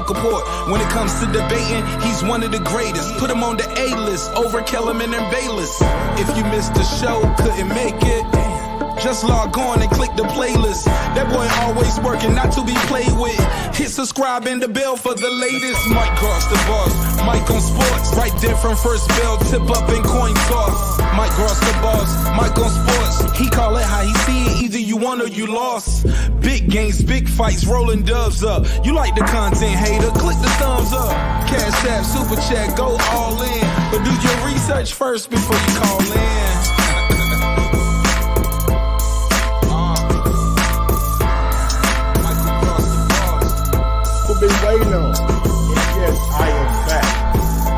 vocal port. When it comes to debating, he's one of the greatest. Put him on the A-list over Kellerman and Bayless. If you missed the show, couldn't make it, just log on and click the playlist. That boy always working, not to be played with. Hit subscribe and the bell for the latest. Mike cross the bars, Mike on sports. Right there from first bell, tip up and coin toss. Mike cross the bars, Mike on sports. He call it how he see it, either you won or you lost. Big games, big fights, rolling dubs up. You like the content, hater, click the thumbs up. Cash app, super chat, go all in. But do your research first before you call in. Been waiting on. Yes, I am back.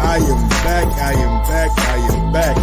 I am back. I am back. I am back.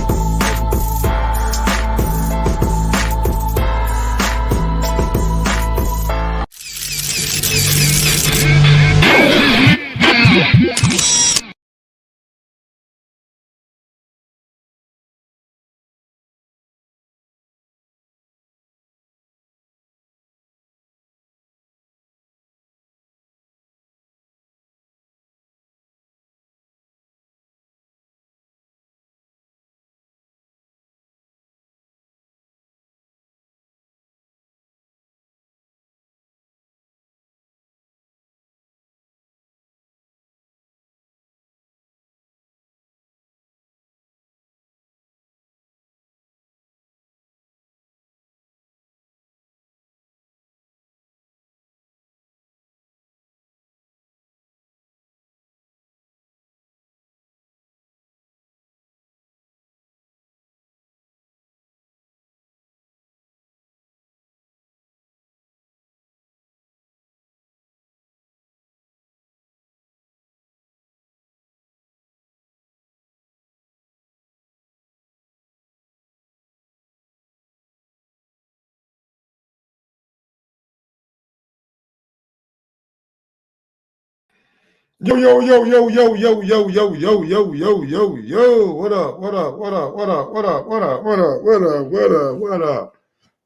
Yo, yo, yo, yo, yo, yo, yo, yo, yo, yo, yo, yo, yo. What up? What up? What up? What up? What up? What up? What up? What up? What up? What up?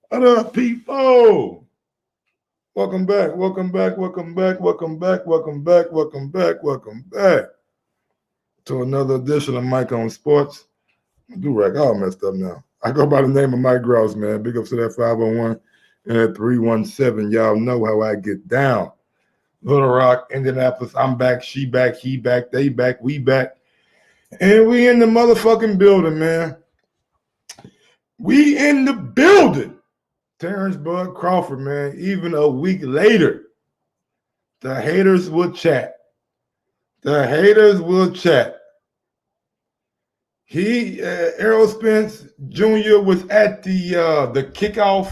What up, people? Welcome back. Welcome back. Welcome back. Welcome back. Welcome back. Welcome back. Welcome back to another edition of Mike on Sports. Do-rag all messed up now. I go by the name of Mike Grouse, man. Big up to that 501 and that 317. Y'all know how I get down. Little Rock, Indianapolis, I'm back, she back, he back, they back, we back. And we in the motherfucking building, man. We in the building. Terrence Bud Crawford, man. Even a week later, the haters will chat. The haters will chat. Errol Spence Jr. was at the kickoff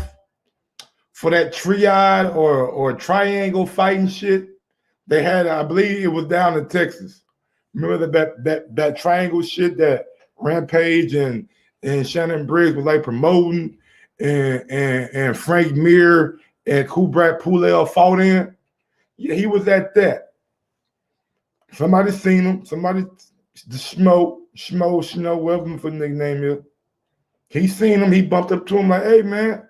for that triad or triangle fighting shit. They had, I believe it was down in Texas. Remember that triangle shit that Rampage and Shannon Briggs was like promoting and Frank Mir and Kubrat Pulev fought in? Yeah, he was at that. Somebody seen him. Somebody, the Schmo, whatever for the nickname is. He seen him. He bumped up to him like, hey, man,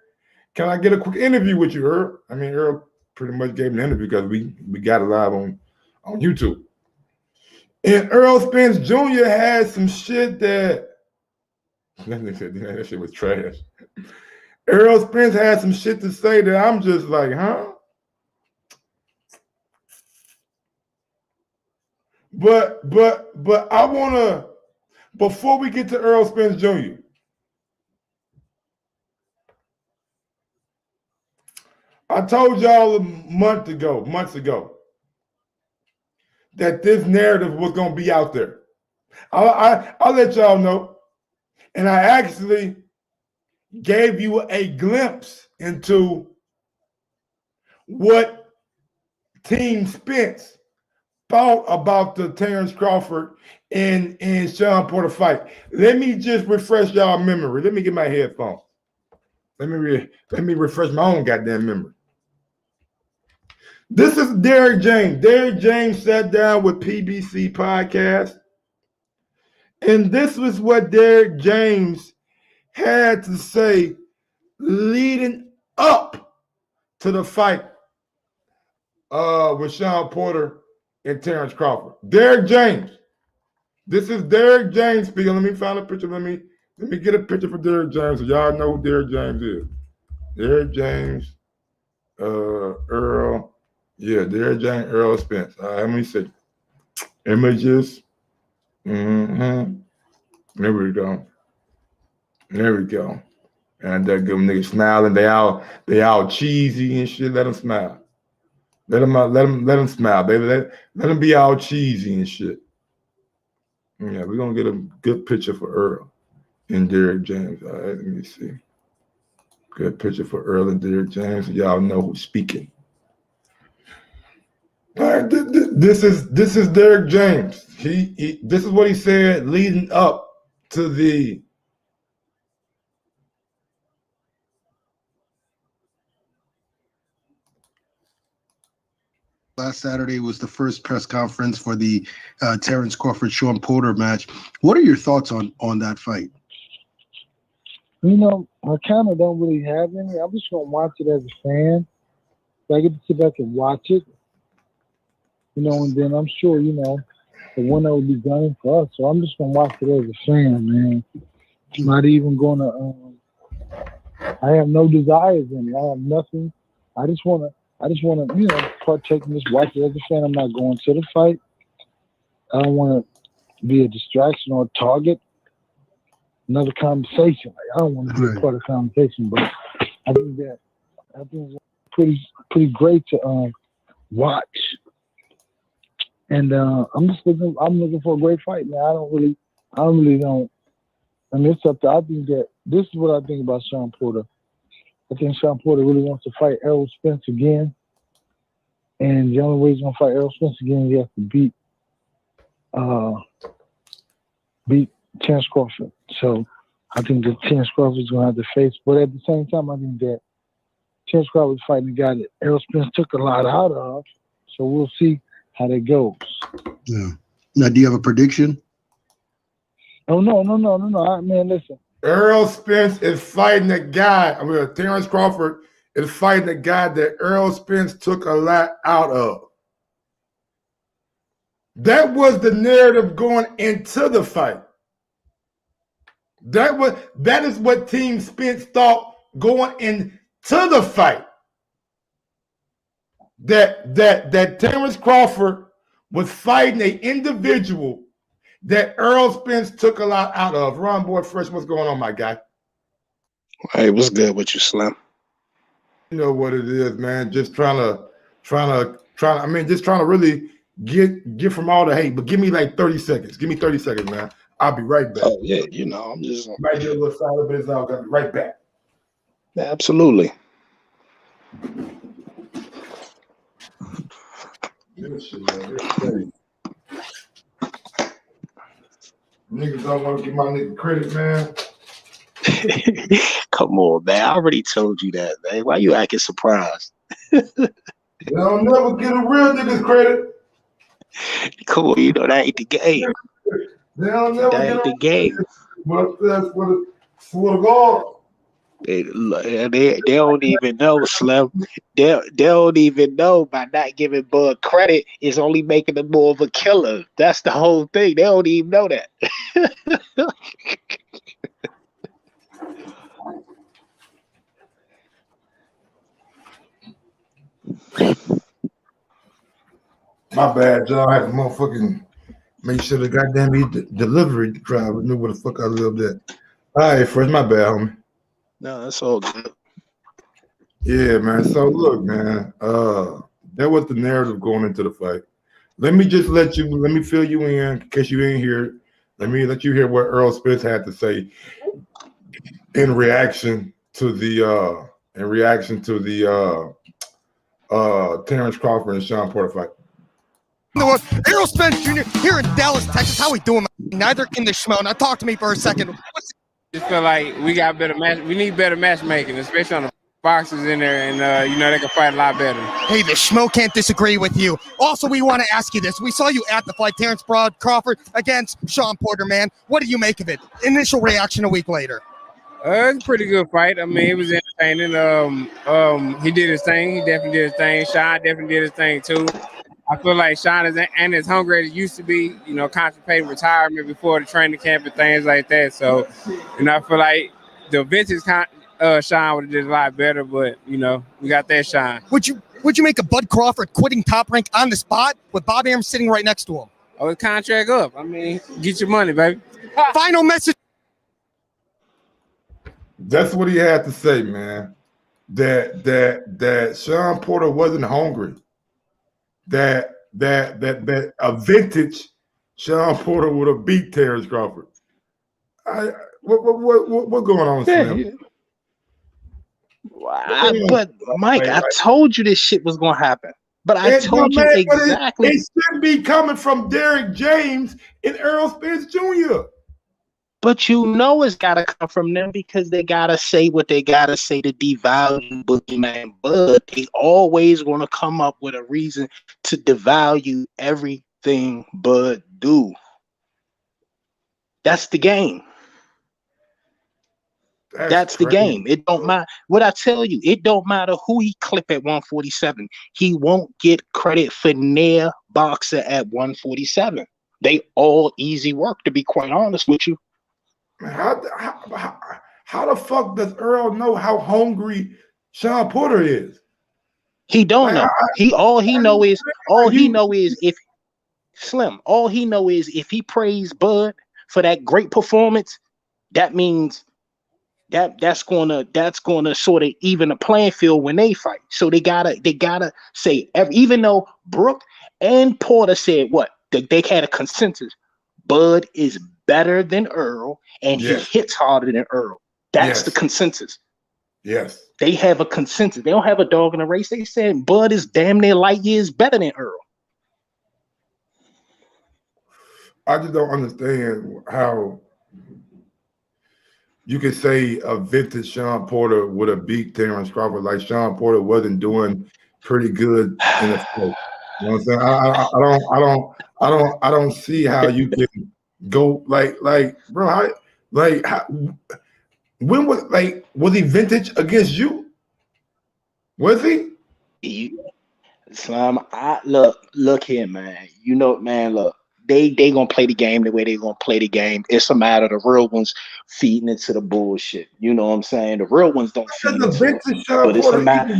can I get a quick interview with you, Errol? I mean, Errol pretty much gave an interview because we got it live on YouTube. And Errol Spence Jr. had some shit that shit was trash. Errol Spence had some shit to say that I'm just like, huh? But I wanna, before we get to Errol Spence Jr., I told y'all months ago, that this narrative was going to be out there. I'll let y'all know. And I actually gave you a glimpse into what Team Spence thought about the Terrence Crawford and Shawn Porter fight. Let me just refresh y'all memory. Let me get my headphones. Let me refresh my own goddamn memory. This is Derek James. Derek James sat down with PBC Podcast, and this was what Derek James had to say leading up to the fight with Shawn Porter and Terrence Crawford. Derrick James. This is Derrick James speaking. Let me find a picture. Let me get a picture for Derrick James so y'all know who Derrick James is. Derrick James, Errol. Yeah, Derrick James, Errol Spence. All right, let me see. Images. Mm-hmm. There we go. There we go. And that good nigga smiling. They all cheesy and shit. Let them smile. Let them smile, baby. Let them be all cheesy and shit. Yeah, we're gonna get a good picture for Earl and Derrick James. All right, let me see. Good picture for Earl and Derrick James. So y'all know who's speaking. All right, this is Derrick James. He this is what he said leading up to the last Saturday was the first press conference for the Terrence Crawford Shawn Porter match. What are your thoughts on that fight? You know, I kind of don't really have any. I'm just gonna watch it as a fan. So I get to sit back and watch it. You know, and then I'm sure, you know, the winner will be gunning for us. So I'm just gonna watch it as a fan, man. I'm not even gonna. I have no desires in it. I have nothing. I just wanna, you know, partake and just watch it as a fan. I'm not going to the fight. I don't want to be a distraction or a target. Another conversation. Like, I don't want to be a part of the conversation, but I think it's pretty great to watch. And I'm looking for a great fight, man. I mean, it's up to. I think that this is what I think about Shawn Porter. I think Shawn Porter really wants to fight Errol Spence again. And the only way he's gonna fight Errol Spence again is he has to beat Terrence Crawford. So I think that Terrence Crawford is gonna have to face, but at the same time, I think that Terrence Crawford is fighting a guy that Errol Spence took a lot out of. So we'll see how that goes. Yeah. Now, do you have a prediction? Oh no! Man, listen. Errol Spence is fighting a guy. Terrence Crawford is fighting a guy that Errol Spence took a lot out of. That was the narrative going into the fight. That is what Team Spence thought going into the fight. That Terrence Crawford was fighting an individual that Errol Spence took a lot out of. Ron Boy Fresh, what's going on, my guy? Hey, what's good with you, Slim? You know what it is, man. Just trying to really get from all the hate. But give me like 30 seconds. Give me 30 seconds, man. I'll be right back. Oh yeah, you know, I'm just might be a little solid, but it's all gonna be right back. Yeah, absolutely. This shit, man, it's crazy. Niggas don't want to give my nigga credit, man. Come on, man. I already told you that, man. Why you acting surprised? They don't never get a real nigga's credit. Come on, you know that ain't the game. They don't never That ain't the game. But that's for the God. They don't even know, Slim. They don't even know by not giving Bud credit is only making him more of a killer. That's the whole thing. They don't even know that. My bad, y'all. I had to motherfucking make sure the goddamn delivery driver knew where the fuck I lived at. All right, Fresh, my bad, homie. No, that's all good. Yeah, man. So look, man, that was the narrative going into the fight. Let me fill you in case you ain't here. Let me let you hear what Errol Spence had to say in reaction to the Terrence Crawford and Shawn Porter fight. Errol Spence Jr. here in Dallas, Texas. How we doing? Neither can the schmo. Now talk to me for a second. Just feel like we got better match. We need better matchmaking, especially on the boxers in there, and they can fight a lot better. Hey, the schmo can't disagree with you. Also, we want to ask you this: we saw you at the fight, Terrence Crawford against Shawn Porter. Man, what do you make of it? Initial reaction a week later. It's a pretty good fight. I mean, it was entertaining. He did his thing. He definitely did his thing. Shawn definitely did his thing too. I feel like Shawn ain't as hungry as he used to be, contemplating retirement before the training camp and things like that. So, I feel like the vintage Shawn would have did a lot better, but, we got that Shawn. Would you make a Bud Crawford quitting Top Rank on the spot with Bob Arum sitting right next to him? Oh, his contract up. I mean, get your money, baby. Final message. That's what he had to say, man. That Shawn Porter wasn't hungry. That a vintage Shawn Porter would have beat Terrence Crawford. What going on, Slim? But Mike, I told you this shit was gonna happen. But I told you exactly. It shouldn't be coming from Derrick James and Errol Spence Jr. But it's gotta come from them because they gotta say what they gotta say to devalue Boogeyman Bud. They always gonna come up with a reason to devalue everything Bud do. That's the game. That's the game. It don't matter what I tell you. It don't matter who he clip at 147. He won't get credit for near boxer at 147. They all easy work, to be quite honest with you. How the fuck does Earl know how hungry Shawn Porter is? He don't know. All he know is if he praised Bud for that great performance, that means that's gonna sort of even the playing field when they fight. So they gotta say, even though Brooke and Porter said what they had a consensus, Bud is better than Earl and he hits harder than Earl. That's the consensus. Yes. They have a consensus. They don't have a dog in the race. They said Bud is damn near light years better than Earl. I just don't understand how you could say a vintage Shawn Porter would have beat Terrence Crawford. Like Shawn Porter wasn't doing pretty good in the fight. You know what I'm saying? I don't see how you can go like bro. When was he vintage against you? Was he? Slim, look here, man. Look. They gonna play the game the way they gonna play the game. It's a matter of the real ones feeding into the bullshit. You know what I'm saying? The real ones don't feed into it. But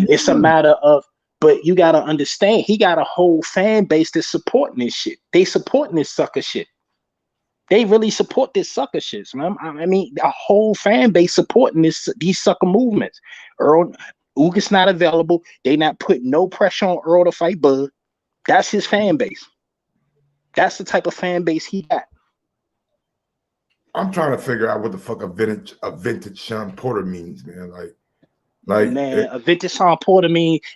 it's a matter of. But you gotta understand, he got a whole fan base that's supporting this shit. They supporting this sucker shit. They really support this sucker shit, man. I mean, a whole fan base supporting these sucker movements. Earl, Ugas not available. They not putting no pressure on Earl to fight Bud. That's his fan base. That's the type of fan base he got. I'm trying to figure out what the fuck a vintage Shawn Porter means, man. A vintage Shawn Porter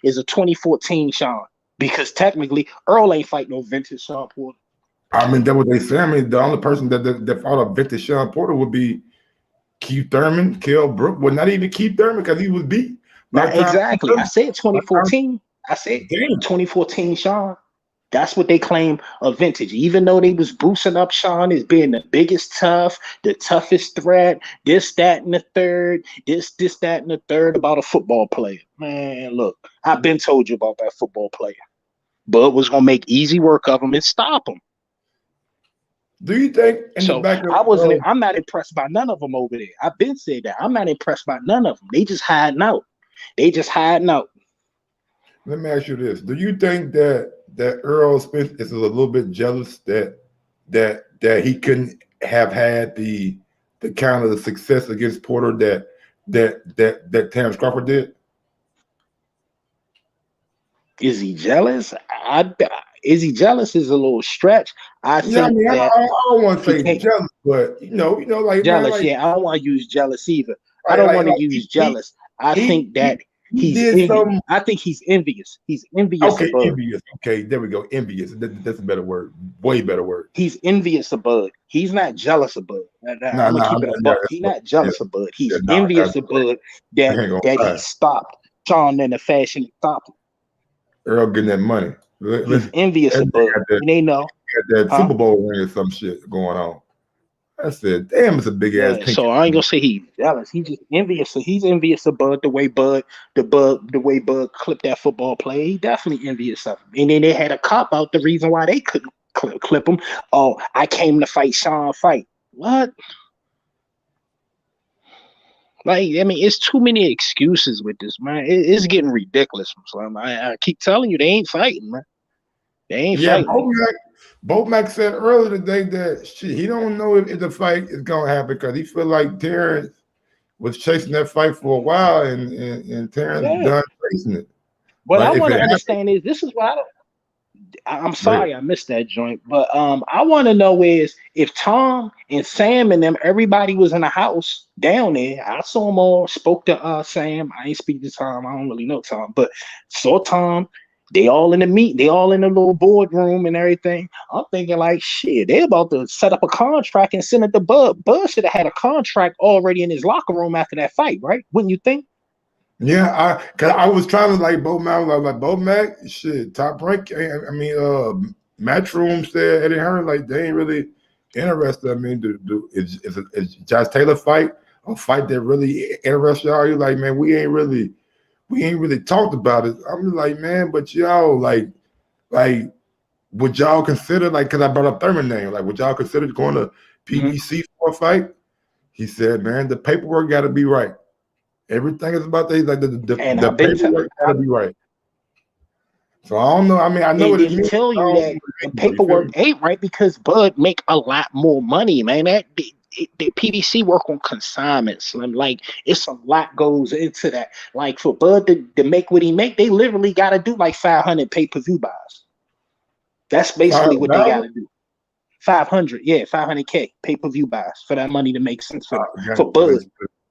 is a 2014 Shawn, because technically Earl ain't fight no vintage Shawn Porter. I mean, that's what they say. I mean, the only person that fought a vintage Shawn Porter would be Keith Thurman, Kell Brook. Well, not even Keith Thurman because he was beat. Not exactly. I said 2014. I said 2014 Shawn. That's what they claim a vintage. Even though they was boosting up Shawn as being the biggest the toughest threat, this, that, and the third, that, and the third about a football player. Man, look, I've been told you about that football player. Bud was gonna make easy work of him and stop him. Do you think? I'm not impressed by none of them over there. I've been saying that. I'm not impressed by none of them. They just hiding out. Let me ask you this: do you think that Errol Spence is a little bit jealous that he couldn't have had the kind of the success against Porter that Terrence Crawford did? Is he jealous? Is he jealous? Is a little stretch. I don't want to say jealous, but like jealous. Man, I don't want to use jealous either. I don't want to use jealous. I think that he's envious. I think he's envious. He's envious. Okay, envious. Okay, there we go. Envious. That's a better word. Way better word. He's envious of Bud. He's not jealous of Bud. He's not jealous of Bud. He's envious of Bud that he stopped Shawn in the fashion he stopped him. Earl getting that money. He's envious of Bud. They know that Super Bowl ring or some shit going on. I said, damn, it's a big ass Yeah, pinky. so I ain't gonna say he's jealous. He just envious. So he's envious of Bud, the way Bud clipped that football play. He definitely envious of him. And then they had a cop out the reason why they couldn't clip him. Oh, I came to fight Shawn fight. What? Like, I mean, it's too many excuses with this, man. It's getting ridiculous. Slim. I keep telling you, they ain't fighting, man. They ain't Yeah, fighting. Bomac said earlier today that shit, he don't know if the fight is gonna happen because he feel like Terrence was chasing that fight for a while and Terrence Yeah. done chasing it. What I But if want it to happens, understand is this is why I'm go ahead. sorry I missed that joint, but I want to know is if Tom and Sam and them, everybody was in the house down there. I saw them all, spoke to Sam. I ain't speak to Tom. I don't really know Tom, but saw Tom. They all in the meet. They all in the little boardroom and everything. I'm thinking like, shit, they about to set up a contract and send it to Bud. Bud should have had a contract already in his locker room after that fight, right? Wouldn't you think? Yeah, cause I was trying to like Bomac, like Bomac, shit, top rank. I mean, Matchroom said Eddie Hearn like they ain't really interested. I mean, is Josh Taylor fight a fight that really interests y'all? You like, man, we ain't really talked about it. I'm like, man, but y'all like would y'all consider like because I brought up Thurman name, like would y'all consider going to PBC for a fight? He said, man, the paperwork got to be right. Everything is about like And the I've been telling. paperwork got to be right. So I don't know. I mean, I know And what it they means. tell I you don't know that what the it means, though. You feel paperwork me? ain't right because Bud make a lot more money, man. The PBC work on consignments. And like it's a lot goes into that. Like for Bud to make what he make, they literally got to do like 500 pay-per-view buys. That's basically what they got 5,000? to do. 500, yeah, 500K pay-per-view buys for that money to make sense for Bud.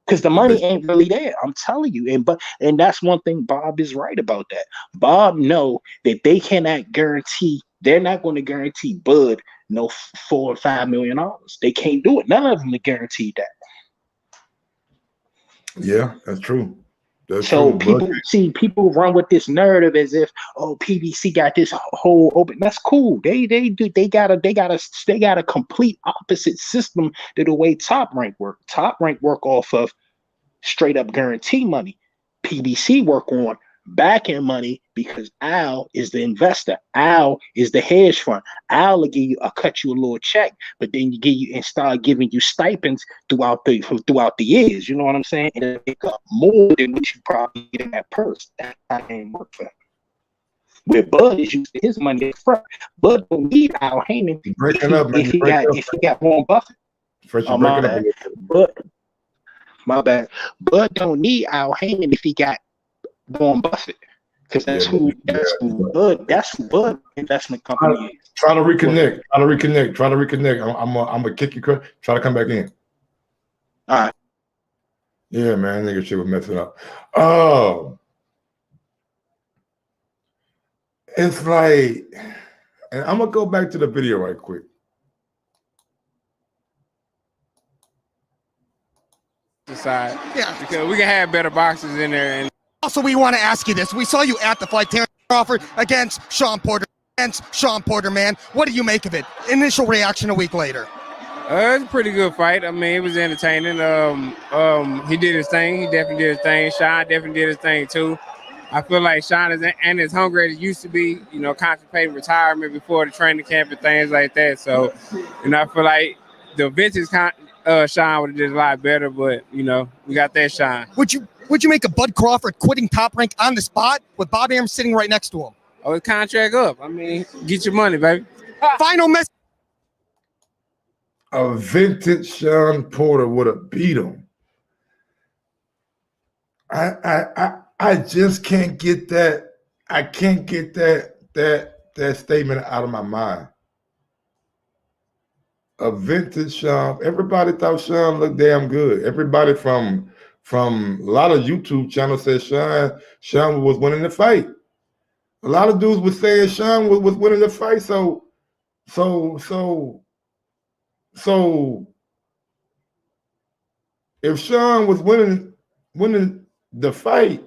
Because the money ain't really there. I'm telling you. And that's one thing Bob is right about that. Bob know that they cannot guarantee, they're not going to guarantee Bud no $4 or $5 million. They can't do it. None of them are guaranteed that. Yeah, that's true. That's So true. people run with this narrative as if, oh, PBC got this whole open. That's cool. They got a complete opposite system to the way Top Rank work. Top Rank work off of straight up guarantee money. PBC work on back end money because Al is the investor. Al is the hedge fund. Al will cut you a little check, but then start giving you stipends throughout the years. You know what I'm saying? And it'll make up more than what you probably get in that purse. That ain't work for him. Where Bud is using his money up front. Bud don't need Al Heyman if he got Warren Buffett. First, you're breaking up a little bit. But my bad. Bud don't need Al Heyman if he got Warren Buffett. Because that's who Bud investment company is. Try to reconnect. I'm gonna kick you. Try to come back in. All right. Yeah, man, nigga shit was messing up. It's like, and I'm gonna go back to the video right quick. Decide. Yeah. Because we can have better boxers in there. And Also, we want to ask you this. We saw you at the fight, Terrence Crawford against Shawn Porter. Man, what do you make of it? Initial reaction a week later. It's a pretty good fight. I mean, it was entertaining. He did his thing. He definitely did his thing. Shawn definitely did his thing too. I feel like Shawn is as hungry as he used to be. You know, contemplating retirement before the training camp and things like that. So, I feel like the vintage Shawn would have did a lot better. But we got that Shawn. Would you make a Bud Crawford quitting Top Rank on the spot with Bob Arum sitting right next to him? Oh, his contract up. I mean, get your money, baby. Final message. A vintage Shawn Porter would have beat him. I just can't get that. I can't get that statement out of my mind. A vintage Shawn. Everybody thought Shawn looked damn good. Everybody from a lot of YouTube channels said Shawn was winning the fight. A lot of dudes were saying Shawn was winning the fight. So if Shawn was winning the fight,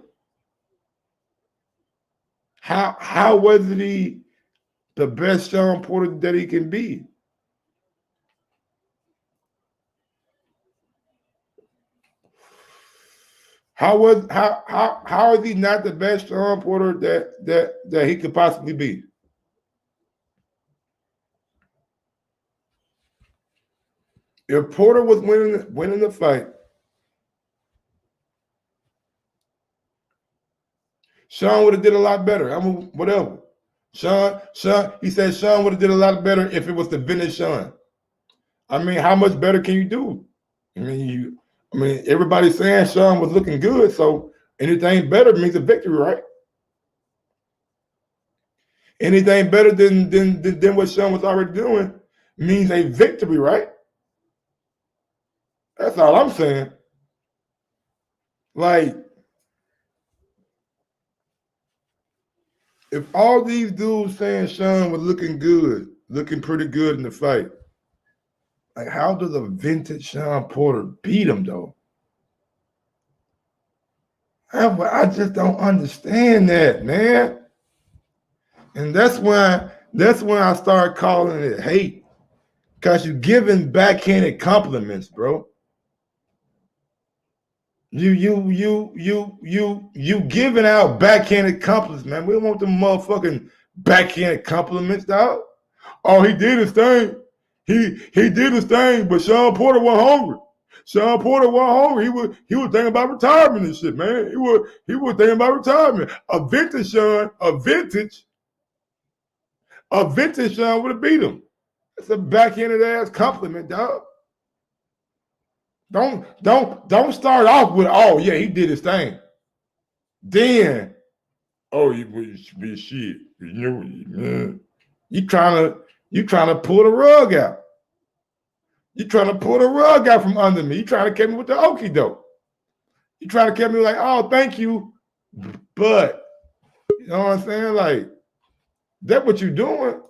how was he the best Shawn Porter that he can be? How is he not the best Shawn Porter that he could possibly be? If Porter was winning the fight, Shawn would have did a lot better. I mean, whatever. Shawn, he said Shawn would have did a lot better if it was the vintage Shawn. I mean, how much better can you do? I mean, everybody's saying Shawn was looking good, so anything better means a victory, right? Anything better than what Shawn was already doing means a victory, right? That's all I'm saying. Like, if all these dudes saying Shawn was looking good, looking pretty good in the fight, like, how does a vintage Shawn Porter beat him, though? I just don't understand that, man. And that's when I start calling it hate, because you're giving backhanded compliments, bro. You giving out backhanded compliments, man. We don't want them motherfucking backhanded compliments, dog. Oh, he did his thing. He did his thing, but Shawn Porter wasn't hungry. Shawn Porter wasn't hungry. He was thinking about retirement and shit, man. He was thinking about retirement. A vintage Shawn would have beat him. That's a backhanded ass compliment, dog. Don't start off with, oh yeah, he did his thing. Then, oh, you be shit. You trying to pull the rug out. You trying to pull the rug out from under me. You trying to catch me with the okie doke. You trying to catch me like, oh, thank you, but you know what I'm saying? Like, that's what you doing.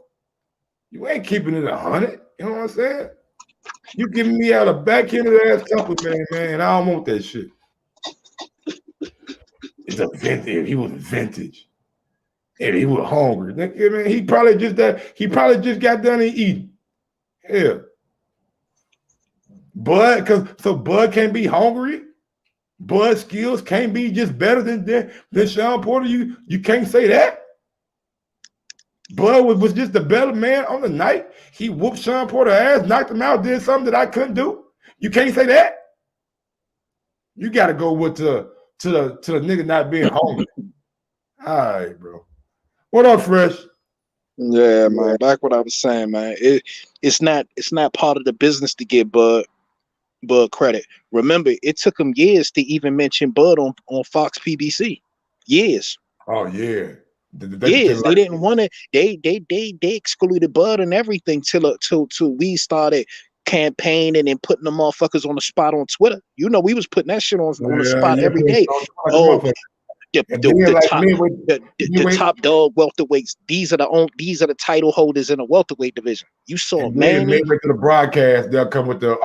You ain't keeping it 100. You know what I'm saying? You giving me out a backhanded ass compliment, man. I don't want that shit. It's a vintage. If he was vintage, if he was hungry, man, he probably just got done eating. Yeah. Bud can't be hungry. Bud skills can't be just better than Shawn Porter. You can't say that. Bud was just the better man on the night. He whooped Shawn Porter's ass, knocked him out, did something that I couldn't do. You can't say that. You got to go with the nigga not being hungry. All right, bro. What up, Fresh? Yeah, man. Back what I was saying, man. It's not part of the business to give Bud credit. Remember, it took him years to even mention Bud on Fox PBC. Years. Oh yeah. They didn't want to. They excluded Bud and everything till we started campaigning and putting the motherfuckers on the spot on Twitter. You know, we was putting that shit on the spot every day. Oh, the top dog welterweights. These are the title holders in the welterweight division. You saw, man. Midway to the broadcast, they'll come with the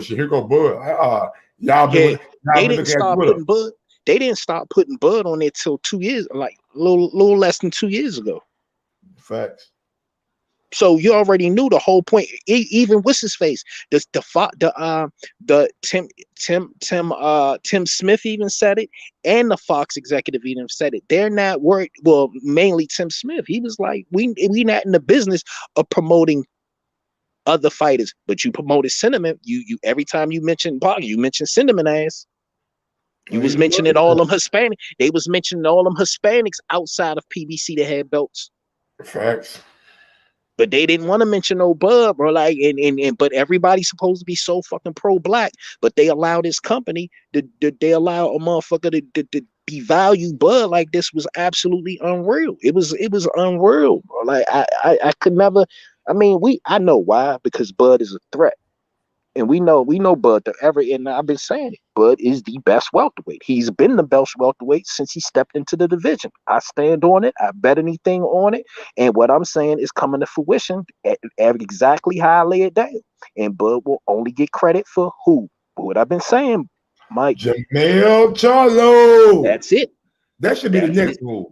here go Bud. They didn't stop putting Bud. They didn't stop putting Bud on there till 2 years, like a little less than 2 years ago. Facts. So you already knew the whole point. Even what's his face? Tim Smith even said it, and the Fox executive even said it. They're not worried. Well, mainly Tim Smith. He was like, we not in the business of promoting other fighters, but you promoted Cinnamon. You every time you mentioned Boggy, you mentioned Cinnamon ass. You was mentioning all them Hispanic. They was mentioning all them Hispanics outside of PBC that had belts. Facts. But they didn't want to mention no Bud, bro. Like, but everybody's supposed to be so fucking pro-black. But they allow this company they allow a motherfucker to devalue Bud like this was absolutely unreal. It was unreal, bro. Like I could never. I mean, I know why, because Bud is a threat. And we know Bud and I've been saying it. Bud is the best welterweight. He's been the best welterweight since he stepped into the division. I stand on it. I bet anything on it. And what I'm saying is coming to fruition at exactly how I lay it down. And Bud will only get credit for who? What I've been saying, Mike. Jamel Charlo. That's it. That should be the next move.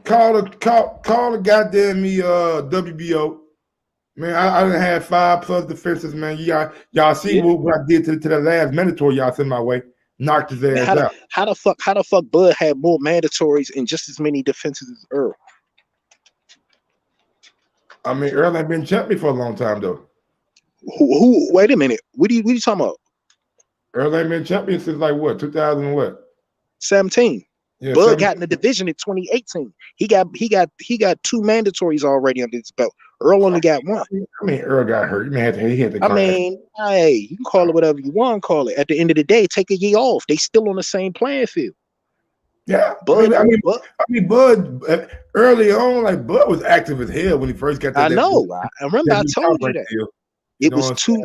Call the goddamn WBO. Man, I done had 5+ defenses, man. Y'all see what I did to that last mandatory y'all sent my way. Knocked his ass out. How the fuck Bud had more mandatories and just as many defenses as Earl? I mean, Errol ain't been champion for a long time though. Who wait a minute. What are you talking about? Errol ain't been champion since like what, 2000 what? 17. Yeah, Bud 17. got in the division in 2018. He got 2 mandatories already under his belt. Earl only got 1. I mean, Errol got hurt. He had to I mean, hey, you can call it whatever you want to call it. At the end of the day, take a year off. They still on the same playing field. Yeah, Bud, I mean, Bud early on, like Bud was active as hell when he first got. I know. I remember I told you that. Deal. It was 2.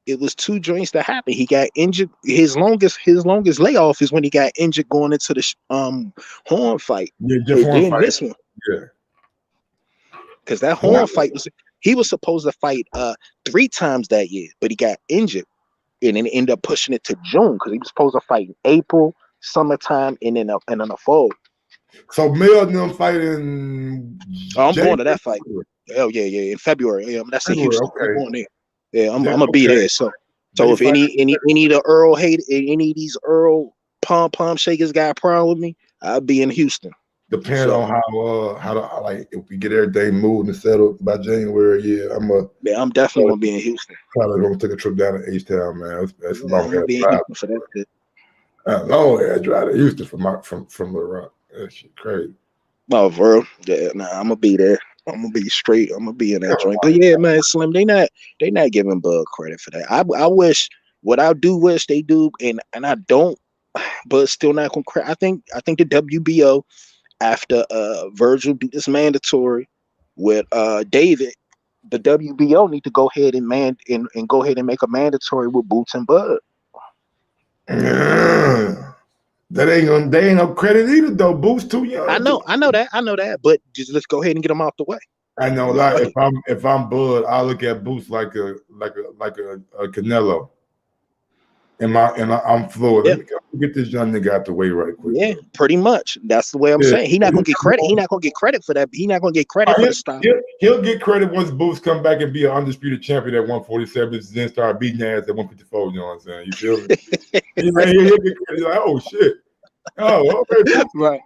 It was 2 joints that happened. He got injured. His longest layoff is when he got injured going into the Horn fight. Yeah, just Horn fight. This one. Yeah, because that Horn fight he was supposed to fight 3 times that year, but he got injured and then ended up pushing it to June because he was supposed to fight in April, summertime, and then a fall. So Mel and them fighting. I'm going to that fight. Oh yeah, in February. Yeah, that's in Houston. Okay. I'm going there. Yeah, I'm gonna be there. So if any of the Earl any of these Earl pom shakers got a problem with me, I'll be in Houston. Depending on how like if we get everything moved and settled by January, yeah, I'm definitely gonna be in Houston. Probably gonna take a trip down to H-Town, man. That's a long ass drive. For that shit. Long ass drive to Houston from Little Rock. That shit crazy. Oh, bro, yeah, I'm gonna be there. I'm gonna be straight. I'm gonna be in that joint. But yeah, man, Slim, they not giving Bud credit for that. I wish what I do wish they do, and I don't, but still not gonna credit. I think the WBO after Virgil do this mandatory with David, the WBO need to go ahead and go ahead and make a mandatory with Boots and Bud. They ain't no credit either though. Boots too young. I know that. But just let's go ahead and get them out the way. I know, like if I'm Bud, I look at Boots like a Canelo. I'm fluid. Yeah. Let me get this young nigga out the way right quick. Yeah, pretty much. That's the way I'm saying. He's not gonna get credit. He's not gonna get credit for that. He's not gonna get credit for the style. He'll get credit once Boots come back and be an undisputed champion at 147, then start beating ass at 154. You know what I'm saying? You feel me? He'll get credit. Like, oh shit. Oh, okay. Right.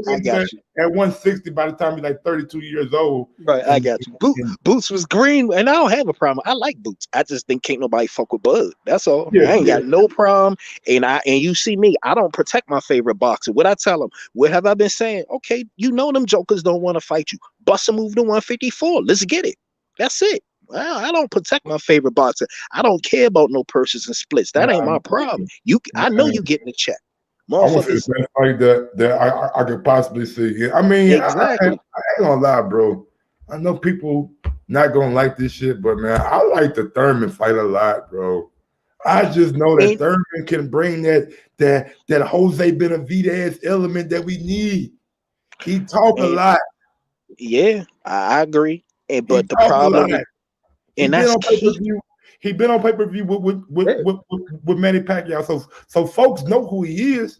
I got you. At 160, by the time you're like 32 years old. Right, I got you. Boots was green, and I don't have a problem. I like Boots. I just think can't nobody fuck with Bud. That's all. I ain't got no problem. And you see me, I don't protect my favorite boxer. What I tell them, what have I been saying? Okay, you know them jokers don't want to fight you. Bust a move to 154. Let's get it. That's it. Well, I don't protect my favorite boxer. I don't care about no purses and splits. That ain't my problem. I know you getting a check. I want to see the best fight that I could possibly see. Yeah, I mean, exactly. I ain't gonna lie, bro. I know people not gonna like this shit, but man, I like the Thurman fight a lot, bro. I just know that Thurman can bring that Jose Benavidez element that we need. He talk a lot. Yeah, I agree. But the problem, and that's key. He been on pay-per-view with Manny Pacquiao, so folks know who he is.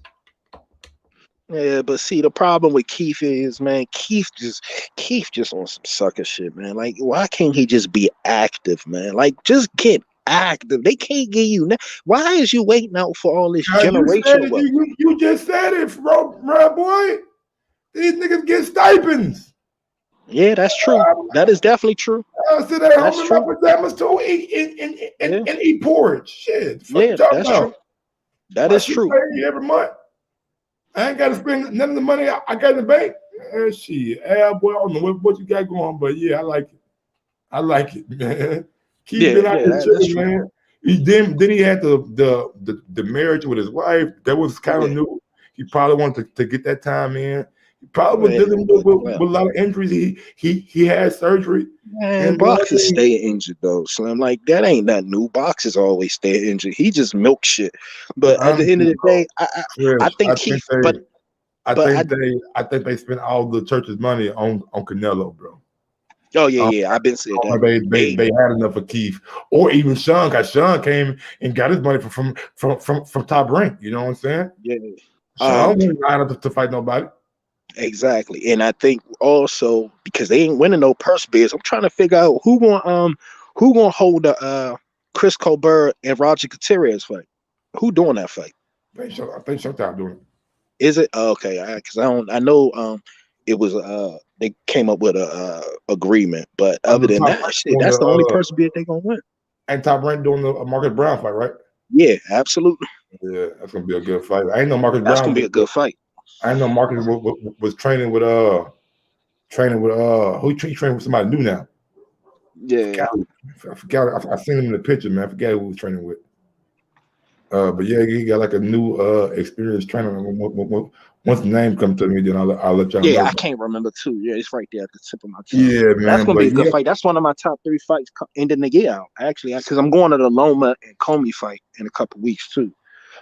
Yeah, but see, the problem with Keith is, man, Keith just on some sucker shit, man. Like, why can't he just be active, man? Like, just get active. They can't get you. Why is you waiting out for all this generational wealth? You just said it, bro, boy. These niggas get stipends. Yeah, that's true. That is definitely true. I sit there home in my pajamas too and eat porridge. Shit. Yeah, that's true. That is true. Every month. I ain't got to spend none of the money I got in the bank. Shit. Boy, I don't know what you got going, but yeah, I like it. I like it, man. Keep it out there, chilling, man. Then he had the marriage with his wife. That was kind of new. He probably wanted to get that time in. He probably was dealing with a lot of injuries. He had surgery. Man, boxers stay injured though. So I'm like, that ain't that new. Boxers always stay injured. He just milk shit. But at the end of the day, I think Keith. I think they spent all the church's money on Canelo, bro. Oh yeah. I've been saying that. They had enough of Keith, or even Shawn. Cause Shawn came and got his money from Top Rank. You know what I'm saying? Yeah. Shawn wasn't lined up to fight nobody. Exactly. And I think also because they ain't winning no purse bids, I'm trying to figure out who gonna hold the Chris Colbert and Roger Gutierrez fight. Who doing that fight? I think Showtime doing it. Is it okay? Because I know it was they came up with a agreement, but I other know than Top that, Rank shit, doing that's the only the purse bid they gonna win. and Top Rank doing the Marcus Brown fight, right? Yeah, absolutely. Yeah, that's gonna be a good fight. I ain't know Marcus That's gonna Brown. be a good fight. I ain't know Marcus was training with who he trained with somebody new now. Yeah. I forgot. I seen him in the picture, man. I forgot who he was training with. But yeah, he got like a new experienced trainer. Once the name comes to me, then I'll let y'all Yeah, know. I can't remember too. Yeah, it's right there at the tip of my tongue. Yeah, That's man. gonna be But a good yeah, fight. That's one of my top 3 fights ending the year out. Actually, because I'm going to the Loma and Comey fight in a couple weeks too.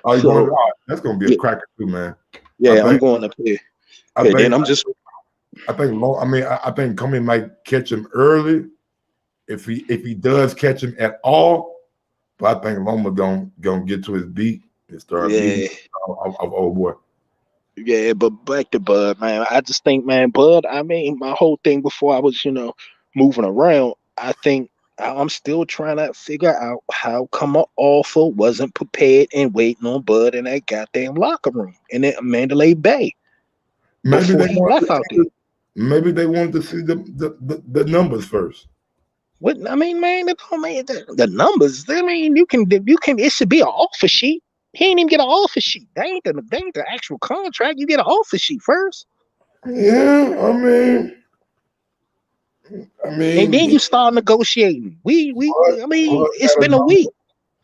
oh, you going? So That's gonna be a yeah, cracker too, man. yeah, I'm think. going up there. I And then think. I'm just I think. I think Comey might catch him early if he does catch him at all. But I think Loma gonna get to his beat and start beating yeah. of old boy. Yeah, but back to Bud, man. I just think, man, Bud, I mean, my whole thing before I was, moving around, I think I'm still trying to figure out how come an offer wasn't prepared and waiting on Bud in that goddamn locker room in that Mandalay Bay Maybe before they he wanted left to out see there. maybe they wanted to see the numbers first. What I mean, man, the numbers. I mean, it should be an offer sheet. He ain't even get an offer sheet. They ain't the actual contract. You get an offer sheet first. Yeah, I And mean, then you start negotiating. I mean, Bud it's got a been a number, week.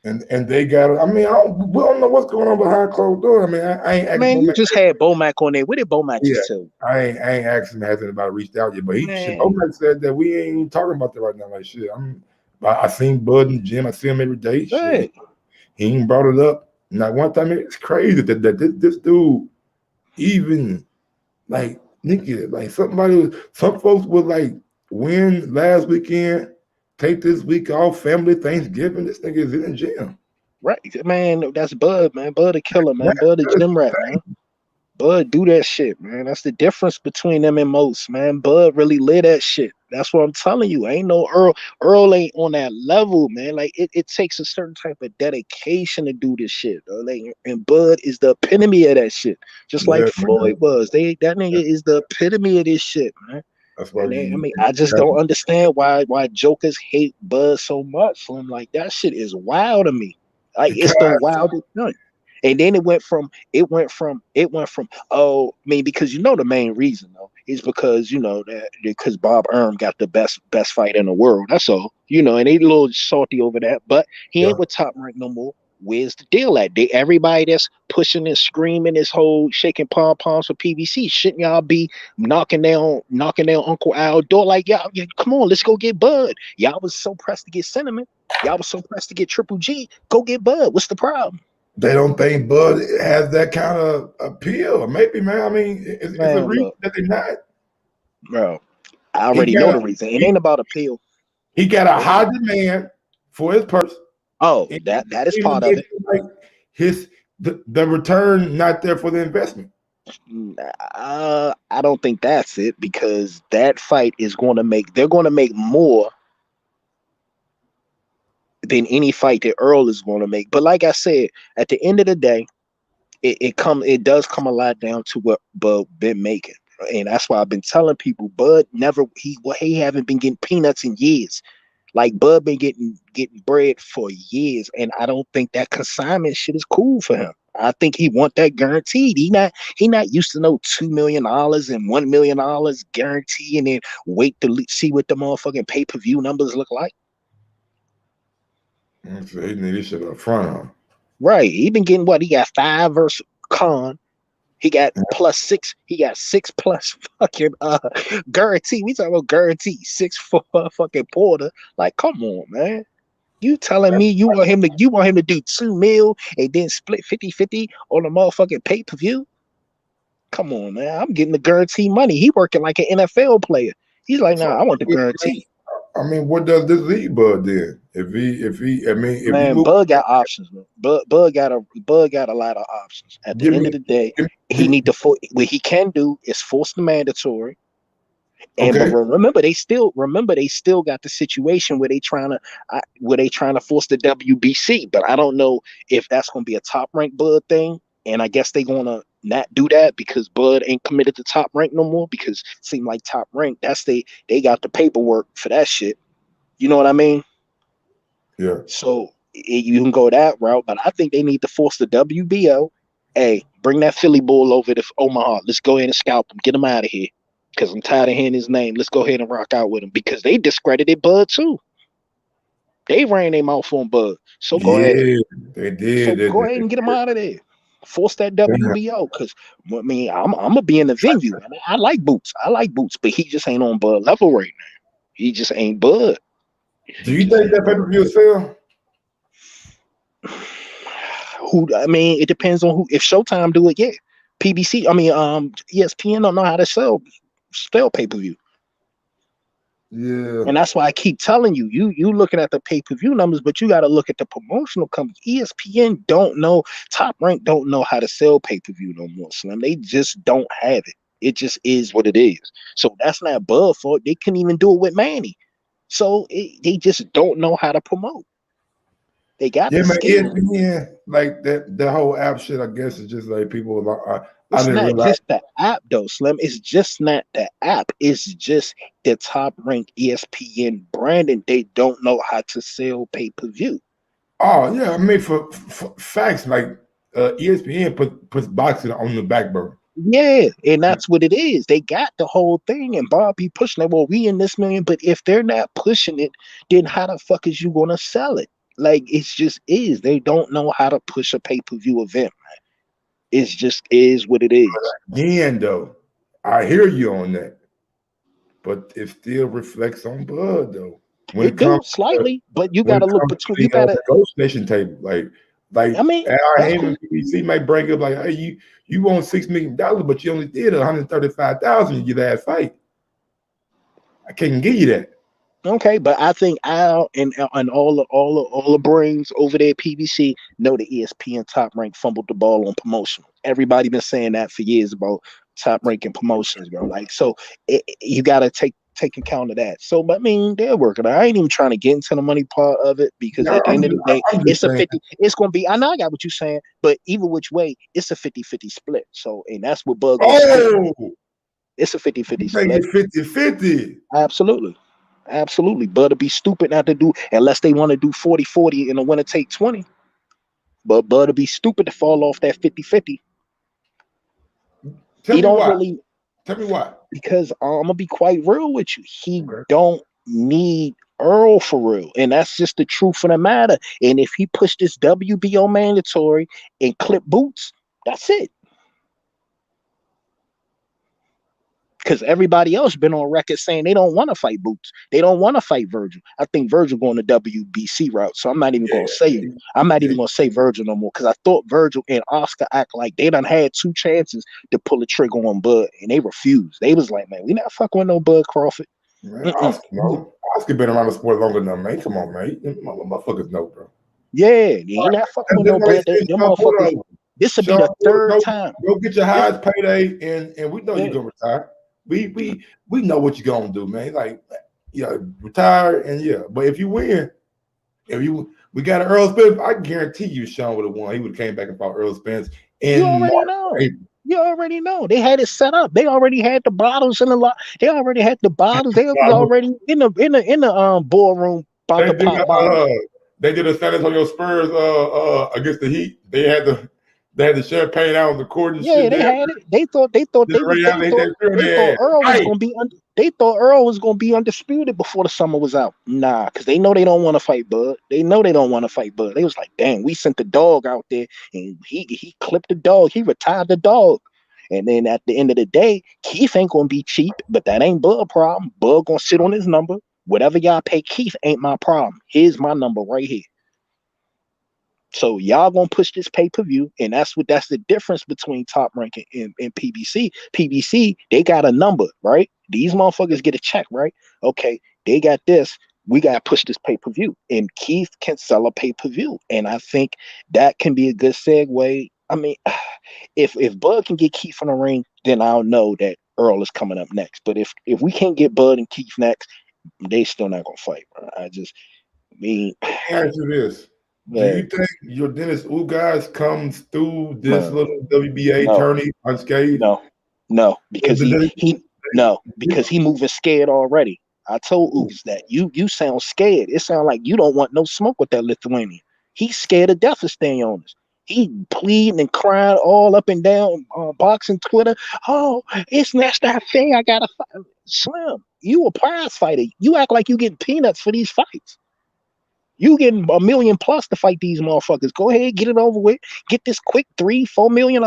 and they got it. I mean, we don't know what's going on behind closed doors. I mean, I ain't asked Man, you Bomac. just had Bomac on there. What did Bomac Yeah, just tell you? I ain't asked him has anybody reached out yet, but Man, Bomac said that we ain't even talking about that right now. Like shit, I seen Bud in the gym. I see him every day. Shit, hey, he ain't brought it up. Not one time. It's crazy that this dude even like Nikki, like some folks would like win last weekend, take this week off, family Thanksgiving. This nigga is in the gym. right, man, that's Bud, man. Bud a killer, That- man. Bud a that's gym rat, man. Bud do that shit, man. That's the difference between them and most, man. Bud really live that shit. That's what I'm telling you. Ain't no Earl. Earl ain't on that level, man. Like it takes a certain type of dedication to do this shit. Like, and Bud is the epitome of that shit. Just like yeah, man. Floyd was. That nigga is the epitome of this shit, man. That's why And I you mean, I just don't understand why jokers hate Bud so much. So I'm like, that shit is wild to me. Like the it's the Cavs, wildest thing. And then oh, I mean, because the main reason though is because because Bob Erm got the best fight in the world. That's all. And they a little salty over that, but he yeah. ain't with Top Rank no more. Where's the deal at? Everybody that's pushing and screaming this whole shaking pom poms for PBC, shouldn't y'all be knocking down Uncle Al door like y'all? Yeah, come on, let's go get Bud. Y'all was so pressed to get Cinnamon. Y'all was so pressed to get Triple G. Go get Bud. What's the problem? They don't think Bud has that kind of appeal. Maybe, man. I mean, it's a Man, reason look, that they not. bro. I He already know got the reason. It ain't about appeal. he got a high demand for his purse. Oh, And that is even part of they it. feel like the return not there for the investment. I don't think that's it because that fight is going to make they're going to make more than any fight that Earl is going to make. But like I said, at the end of the day, it does come a lot down to what Bud been making. And that's why I've been telling people Bud he haven't been getting peanuts in years. Like Bud been getting bread for years, and I don't think that consignment shit is cool for him. I think he want that guaranteed. He not used to no $2 million and $1 million guarantee, and then wait to see what the motherfucking pay-per-view numbers look like. So he need this shit up front, huh? Right? He been getting what he got 5 versus Khan. He got +6. He got 6 plus fucking guarantee. We talking about guarantee 6 for fucking Porter. Like, come on, man. You telling me you want him to do 2 mil and then split 50-50 on the motherfucking pay-per-view? Come on, man. I'm getting the guarantee money. He working like an NFL player. He's like, nah, I want the guarantee. I mean, what does this leave Bud then? If he, I mean, if he Man, move, Bud got options, man. Bud got a lot of options. At the give end me, of the day, give, he give, need to what he can do is force the mandatory. And but okay, remember, they still got the situation where they trying to force the WBC. But I don't know if that's going to be a top rank Bud thing. And I guess they gonna not do that because Bud ain't committed to top rank no more. Because it seemed like top rank, they got the paperwork for that shit. You know what I mean? yeah, So you can go that route, but I think they need to force the WBO. Hey, bring that Philly bull over to Omaha. Let's go ahead and scalp him. Get him out of here. Because I'm tired of hearing his name. Let's go ahead and rock out with him. Because they discredited Bud too. They ran their mouth on Bud. So go ahead. yeah, they So did. go ahead and get him out of there. Force that Damn. WBO. Because I mean, I'm gonna be in the venue. And I like Boots. But he just ain't on Bud level right now. He just ain't Bud. Do you think that pay-per-view will sell? I mean, it depends on who. If Showtime do it, yeah. PBC, I mean, ESPN don't know how to sell pay-per-view. Yeah. And that's why I keep telling you, you looking at the pay-per-view numbers, but you got to look at the promotional companies. ESPN don't know, Top Rank don't know how to sell pay-per-view no more, Slim. They just don't have it. It just is what it is. So that's not Bud fault. They couldn't even do it with Manny. So they just don't know how to promote. They got Yeah, the man, skill. ESPN, like that whole app shit, I guess it's just like people like I It's didn't not realize. just the app though, Slim. It's just not the app. It's just the top ranked ESPN brand, and they don't know how to sell pay-per-view. Oh yeah, I mean for facts, like ESPN puts boxing on the back burner. Yeah, and that's what it is. They got the whole thing, and Bob be pushing it. Well, we in this million, but if they're not pushing it, then how the fuck is you gonna sell it? Like it's just is. They don't know how to push a pay-per-view event. It's just is what it is. Again, though, I hear you on that, but it still reflects on Bud though. When It it comes do slightly, but you when it gotta look comes to between. You the gotta. negotiation table, like I mean, our that's aim cool. and BBC might bring up like, hey, you want $6 million, but you only did 135,000 in your last fight. I can't give you that. Okay, but I think Al and all the brains over there at PBC know the ESPN top rank fumbled the ball on promotional. Everybody been saying that for years about top ranking promotions, bro. Like so, you gotta take account of that. So, but I mean, they're working. I ain't even trying to get into the money part of it because No, at the end of the day, I'm just it's a saying. 50. It's gonna be. I know I got what you're saying, but either which way, it's a 50-50 split. So, and that's what Bug gonna split. Oh, It's a 50-50 you think split. it's 50-50? Absolutely. Absolutely. But it'd be stupid not to do unless they want to do 40-40 and the winner take 20. But it'd be stupid to fall off that 50-50. Tell He me don't why. really Tell me why. because I'm gonna be quite real with you. He Okay. don't need Earl for real. And that's just the truth of the matter. And if he pushed this WBO mandatory and clip Boots, that's it. Because everybody else been on record saying they don't want to fight Boots. They don't want to fight Virgil. I think Virgil going the WBC route. So I'm not even gonna say it. I'm not even gonna say Virgil no more because I thought Virgil and Oscar act like they done had 2 chances to pull the trigger on Bud and they refused. They was like, man, we not fucking with no Bud Crawford. Man, Oscar been around the sport longer than man. Come on, man. Motherfuckers know, bro. Yeah, he not fucking with no Bud. Them motherfuckers. This would be the third time. Go get your highest payday, and we know you're gonna retire. We know what you're gonna do, man. Like, yeah, retire and yeah. But if you win, we got an Earl Spence, I guarantee you, Shawn would have won. He would have came back and fought Earl Spence. You already know. You already know. They had it set up. They already had the bottles in the lot. They already had the bottles. They was already in the ballroom about to pop bottles. They did a San Antonio Spurs against the Heat. They had the champagne out on the court and shit. Yeah, they had it. They thought Earl was gonna be undisputed before the summer was out. Nah, because they know they don't want to fight Bud. They know they don't want to fight Bud. They was like, damn, we sent the dog out there and he clipped the dog. He retired the dog. And then at the end of the day, Keith ain't gonna be cheap, but that ain't Bud problem. Bud gonna sit on his number. Whatever y'all pay Keith ain't my problem. Here's my number right here. So y'all gonna push this pay-per-view, and that's the difference between Top Rank and PBC. PBC, they got a number, right? These motherfuckers get a check, right? Okay, they got this. We gotta push this pay-per-view. And Keith can sell a pay-per-view. And I think that can be a good segue. I mean, if Bud can get Keith in the ring, then I'll know that Earl is coming up next. But if we can't get Bud and Keith next, they still not gonna fight, bro. I mean, answer this. Do you think your Dennis Ugas comes through this little WBA tourney unscathed? No, because he moving scared already. I told Ugas that you sound scared. It sounds like you don't want no smoke with that Lithuanian. He's scared to death of staying on us. He pleading and crying all up and down boxing Twitter. Oh, it's not fair. I gotta fight. Slim, you a prize fighter. You act like you getting peanuts for these fights. You getting $1 million plus to fight these motherfuckers. Go ahead, get it over with. Get this quick $3-4 million.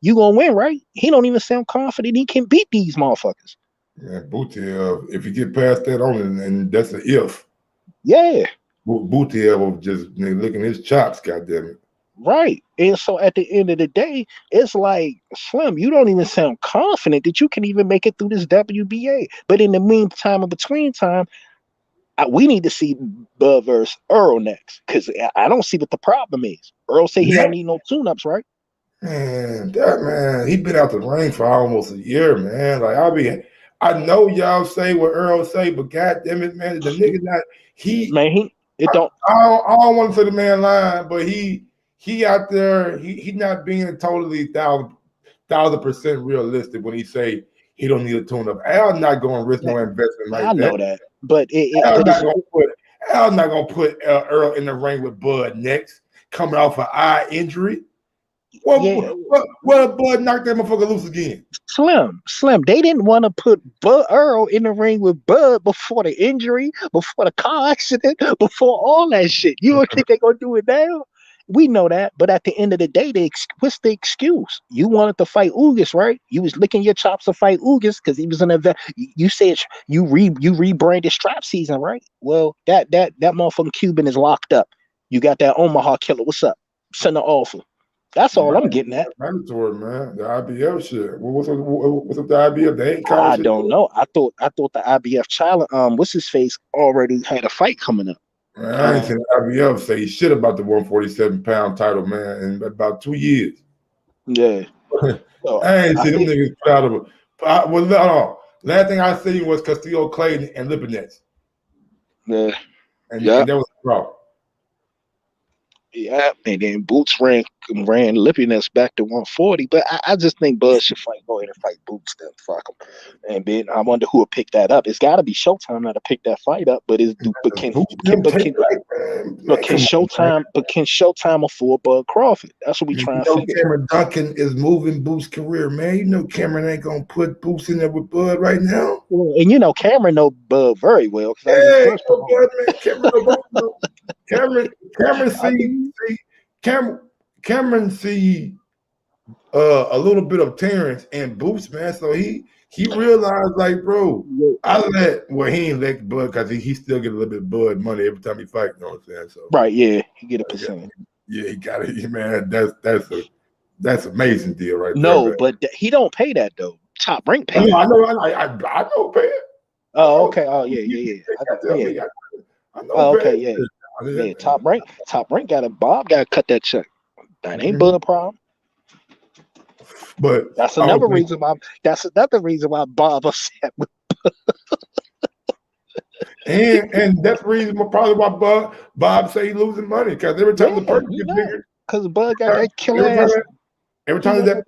You gonna win, right? He don't even sound confident he can beat these motherfuckers. Yeah, Butiev, if you get past that on it, and that's an if. Yeah. Butiev will just licking his chops, goddammit. Right. And so at the end of the day, it's like, Slim, you don't even sound confident that you can even make it through this WBA. But in the meantime, in between time, we need to see Bud versus Errol next, because I don't see what the problem is. Earl say he don't need no tune-ups, right? Man, he been out the ring for almost a year, man. Like I know y'all say what Earl say, but goddamn it, man, the nigga not I don't want to say the man lying, but he out there, he not being totally 1,000% realistic when he say he don't need a tune-up. Al not going to risk no investment like that. I know that, but Al's not going to put Earl in the ring with Bud next, coming off an eye injury. What if Bud knocked that motherfucker loose again? Slim, they didn't want to put Earl in the ring with Bud before the injury, before the car accident, before all that shit. You don't think they're going to do it now? We know that, but at the end of the day, what's the excuse? You wanted to fight Ugas, right? You was licking your chops to fight Ugas because he was an event. You said you rebranded Strap Season, right? Well, that motherfucking Cuban is locked up. You got that Omaha killer. What's up? Send an offer. That's all I'm getting at. Mandatory, man. The IBF shit. What's up with the IBF? They ain't calling. I don't know. I thought the IBF child, what's his face, already had a fight coming up. Man, I ain't seen the IBF say shit about the 147-pound title, man, in about 2 years. Yeah. I ain't seen them niggas proud of it. Last thing I seen was Castillo Clayton and Lipinets. Yeah. And that was a problem. Yeah, and then Boots ran Lipinets back to 140, but I just think Bud should go ahead and fight Boots then. Fuck him. And then I wonder who would pick that up. It's got to be Showtime now to pick that fight up, but can Showtime afford Bud Crawford? That's what we trying to figure. Cameron Duncan is moving Boots' career, man. You know Cameron ain't gonna put Boots in there with Bud right now. And you know Cameron know Bud very well. Cameron see a little bit of Terrence and Boots, man. So he realized, like, bro, he ain't let Bud because he still get a little bit of Bud money every time he fight. You know what I'm saying? So right, yeah, he get a percentage. Yeah, he got it, man. That's amazing deal, right? No, but he don't pay that though. Top Rank pay. I know, pay it. Oh, okay. Oh, yeah. I know. Okay, yeah. Yeah, Top Rank Bob got to cut that check. That ain't Bud problem. But that's another reason why. That's another reason why Bob upset with. and that's the reason probably why Bob say he losing money because every time the purse get bigger, because Bud got that killer ass. Every time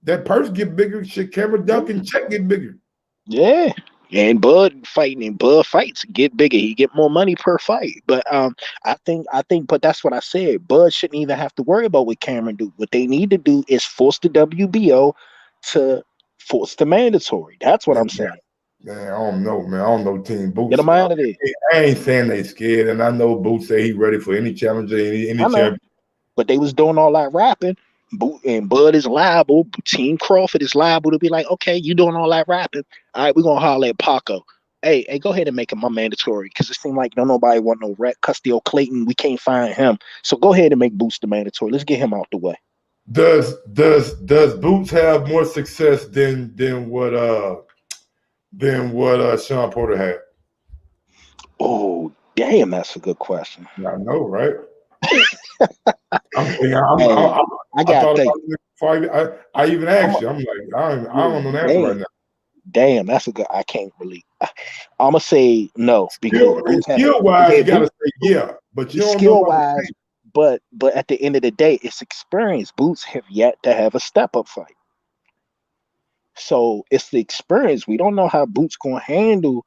that purse get bigger, shit, Cameron Duncan check get bigger. Yeah. And Bud fights get bigger. He get more money per fight. But I think, but that's what I said. Bud shouldn't even have to worry about what Cameron do. What they need to do is force the WBO to force the mandatory. That's what I'm saying. Man, I don't know, man. I don't know Team Boots. Get them out of there. I ain't saying they scared, and I know Boots say he ready for any challenger, any champion. But they was doing all that rapping. And Bud is liable. Team Crawford is liable to be like, okay, you doing all that rapping. All right, we're gonna holler at Paco. Hey, go ahead and make him my mandatory because it seemed like don't nobody want no rec. Custio Clayton, we can't find him. So go ahead and make Boots the mandatory. Let's get him out the way. Does Boots have more success than what Shawn Porter had? Oh, damn, that's a good question. I know, right? I'm thinking, I got think. I even asked you. I'm like, I don't know the answer right now. Damn, that's a good. I can't believe. I'm gonna say no because skill wise, you gotta say yeah, but you don't skill wise. But at the end of the day, it's experience. Boots have yet to have a step up fight, so it's the experience. We don't know how Boots gonna handle.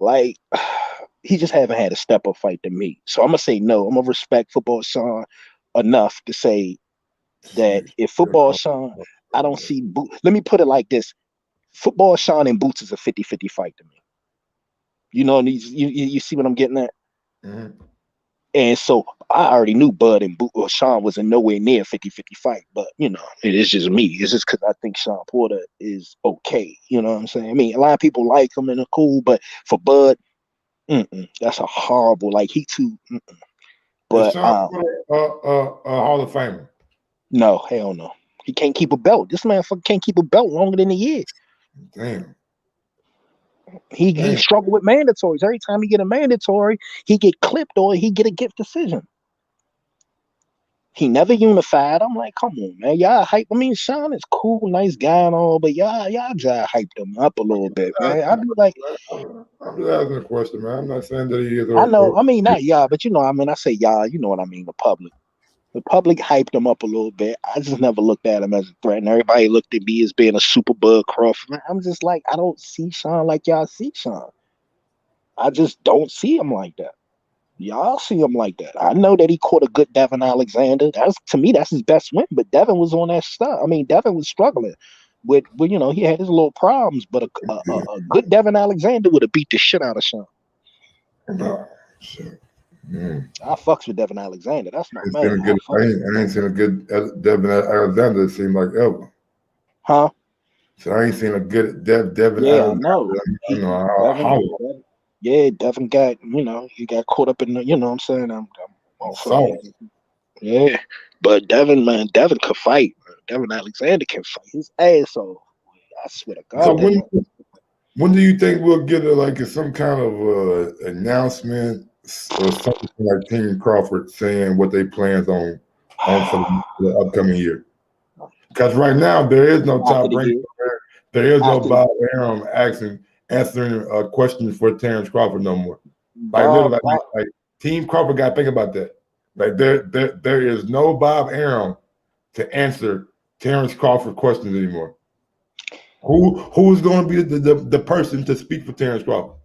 Like he just haven't had a step up fight to me. So I'm gonna say no. I'm gonna respect Football Shawn enough to say that if Football Shawn, I don't see Boots. Let me put it like this. Football Shawn and Boots is a 50-50 fight to me. You know, you see what I'm getting at? Mm-hmm. And so I already knew Bud and Shawn was in nowhere near 50-50 fight, but you know, it's just me. It's just because I think Shawn Porter is okay. You know what I'm saying? I mean, a lot of people like him and they're cool, but for Bud, that's a horrible, like he too. But is Shawn Porter a Hall of Famer? No, hell no. He can't keep a belt. This motherfucker can't keep a belt longer than a year. Damn. He struggled with mandatories. Every time he get a mandatory, he get clipped or he get a gift decision. He never unified. I'm like, come on, man. Y'all hype. I mean, Shawn is cool, nice guy and all, but y'all just hyped him up a little bit, man. I'd be like, I'm just asking a question, man. I'm not saying that he is. I know. I mean, not y'all, but you know, I mean, I say y'all. You know what I mean? The public. The public hyped him up a little bit. I just never looked at him as a threat. And everybody looked at me as being a super Bud Crawford. I'm just like, I don't see Shawn like y'all see Shawn. I just don't see him like that. Y'all see him like that. I know that he caught a good Devin Alexander. To me, that's his best win. But Devin was on that stuff. I mean, Devin was struggling with you know, he had his little problems. But a good Devin Alexander would have beat the shit out of Shawn. No, shit. I fucks with Devin Alexander. That's my man. I ain't seen a good Devin Alexander. It seemed like ever. Huh? So I ain't seen a good Devin Alexander. No. Devin got, you know, he got caught up in the, you know what I'm saying? Yeah. But Devin could fight. Devin Alexander can fight his ass off. I swear to God. So when do you think we'll get some kind of announcement or something like Team Crawford saying what they plans on for the upcoming year? Because right now there is no top ranking. There is no Bob Arum answering a question for Terrence Crawford no more. Like Team Crawford got to think about that. Like there is no Bob Arum to answer Terrence Crawford questions anymore. Who's going to be the person to speak for Terrence Crawford?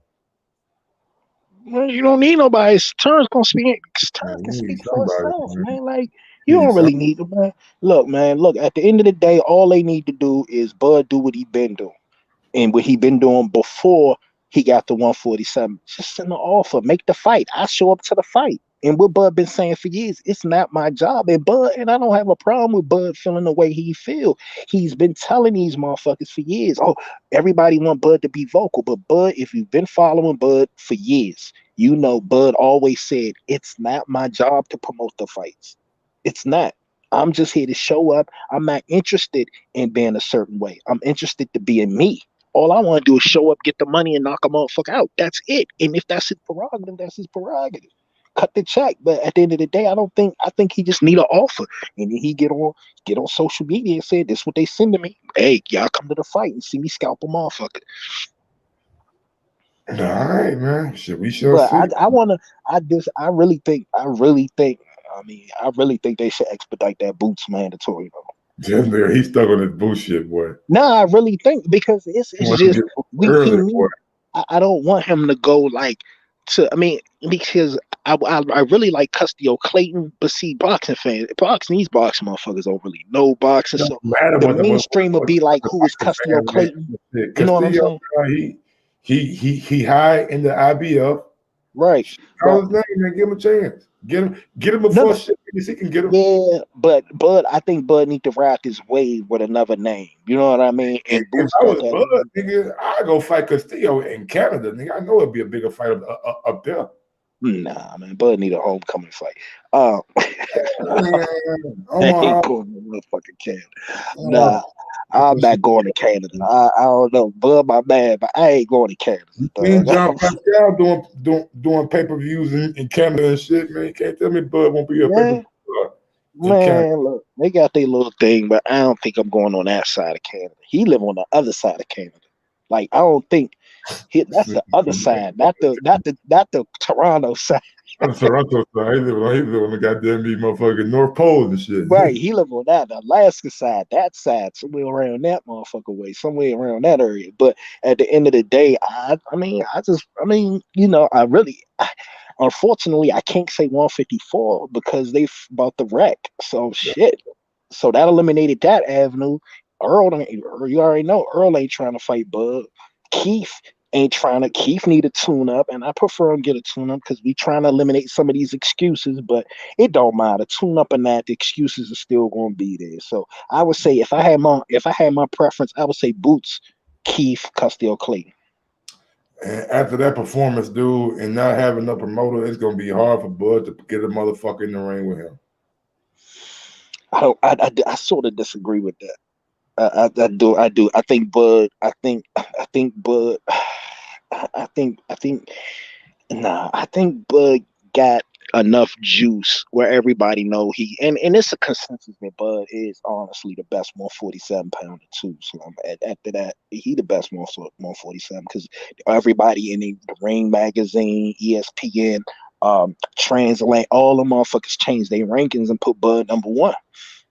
Well, you don't need nobody. Terrence gonna speak. Terrence can speak for himself, man. Like you don't really need to, man. Look. At the end of the day, all they need to do is Bud do what he been doing, and what he been doing before he got the 147. Just send the offer, make the fight. I show up to the fight, and what Bud been saying for years, it's not my job. And I don't have a problem with Bud feeling the way he feel. He's been telling these motherfuckers for years. Oh, everybody want Bud to be vocal, but Bud, if you've been following Bud for years, you know Bud always said, it's not my job to promote the fights. It's not. I'm just here to show up. I'm not interested in being a certain way. I'm interested to being me. All I want to do is show up, get the money, and knock a motherfucker out. That's it. And if that's his prerogative, that's his prerogative. Cut the check. But at the end of the day, I think he just need an offer. And then he get on social media and say, this is what they send to me. Hey, y'all come to the fight and see me scalp a motherfucker. All right, man. Should we show? But I really think they should expedite that Boots mandatory though. Yeah, he's stuck on his bullshit, boy. No, I really think because it's just I don't want him to go because I really like Custio Clayton, but see, these boxing motherfuckers don't really know boxing. So the mainstream will be like, who is Custio Clayton? You know what I'm saying? He high in the IBF. Right. Call his name, man. Give him a chance. Get him before shit he can get him. Yeah, but Bud, I think Bud need to ride his wave with another name. You know what I mean? And If Boots I got was that. Bud, nigga, I'd go fight Castillo in Canada, nigga. I know it'd be a bigger fight up there. Nah, man, Bud need a homecoming fight. Uh, Man, I oh ain't my, going to motherfucking Canada. oh Nah, I'm not going to Canada. I don't know. Bud my man, but I ain't going to Canada, me and dog. John Pascal doing pay-per-views in Canada and shit, man. You can't tell me Bud won't be a Yeah, pay-per-view in Canada. man, look, they got their little thing, but I don't think I'm going on that side of Canada. He live on the other side of Canada. Like I don't think that's the other side, not the Toronto side. I'm Toronto, so he live on the goddamn me motherfucking North Pole and shit. Right, he live on the Alaska side, that side, somewhere around that motherfucker way, somewhere around that area. But at the end of the day, unfortunately, I can't say 154 because they about to wreck. So shit. So that eliminated that avenue. You already know Earl ain't trying to fight Bud. Keith ain't trying to. Keith need a tune up, and I prefer him get a tune up because we trying to eliminate some of these excuses. But it don't matter. Tune up and that, the excuses are still going to be there. So I would say if I had my preference, I would say Boots, Keith, Castillo, Clayton. And after that performance, dude, and not having no promoter, it's gonna be hard for Bud to get a motherfucker in the ring with him. I don't. I sort of disagree with that. I do. I think Bud. I think Bud. I think Bud got enough juice where everybody know and it's a consensus that Bud is honestly the best 147 pounder too. So after that, he the best 147 because everybody in the Ring magazine, ESPN, Translate, all the motherfuckers changed their rankings and put Bud number one.